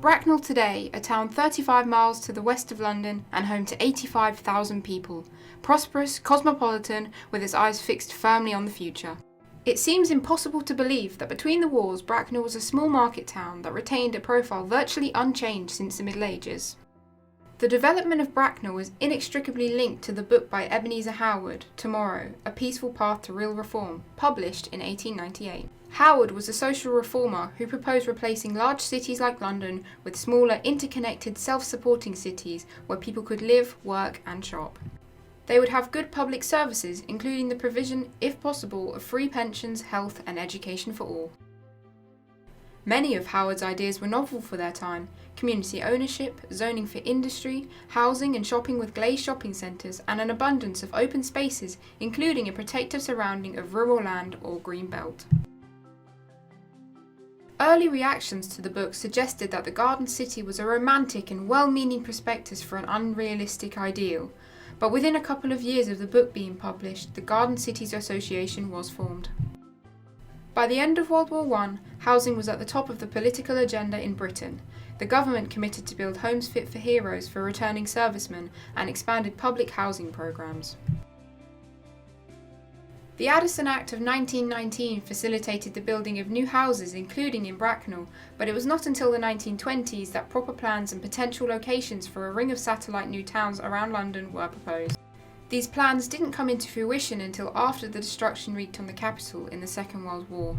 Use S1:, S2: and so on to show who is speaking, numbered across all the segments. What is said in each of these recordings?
S1: Bracknell today, a town 35 miles to the west of London and home to 85,000 people. Prosperous, cosmopolitan, with its eyes fixed firmly on the future. It seems impossible to believe that between the wars, Bracknell was a small market town that retained a profile virtually unchanged since the Middle Ages. The development of Bracknell is inextricably linked to the book by Ebenezer Howard, Tomorrow, A Peaceful Path to Real Reform, published in 1898. Howard was a social reformer who proposed replacing large cities like London with smaller, interconnected, self-supporting cities where people could live, work and shop. They would have good public services, including the provision, if possible, of free pensions, health and education for all. Many of Howard's ideas were novel for their time: community ownership, zoning for industry, housing and shopping with glazed shopping centres, and an abundance of open spaces, including a protective surrounding of rural land or green belt. Early reactions to the book suggested that the Garden City was a romantic and well-meaning prospectus for an unrealistic ideal, but within a couple of years of the book being published, the Garden Cities Association was formed. By the end of World War I, housing was at the top of the political agenda in Britain. The government committed to build homes fit for heroes for returning servicemen and expanded public housing programmes. The Addison Act of 1919 facilitated the building of new houses, including in Bracknell, but it was not until the 1920s that proper plans and potential locations for a ring of satellite new towns around London were proposed. These plans didn't come into fruition until after the destruction wreaked on the capital in the Second World War.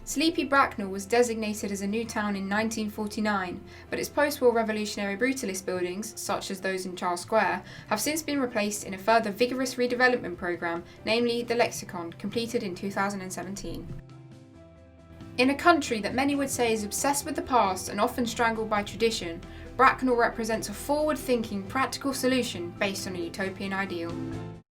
S1: Sleepy Bracknell was designated as a new town in 1949, but its post-war revolutionary brutalist buildings, such as those in Charles Square, have since been replaced in a further vigorous redevelopment programme, namely the Lexicon, completed in 2017. In a country that many would say is obsessed with the past and often strangled by tradition, Bracknell represents a forward-thinking, practical solution based on a utopian ideal.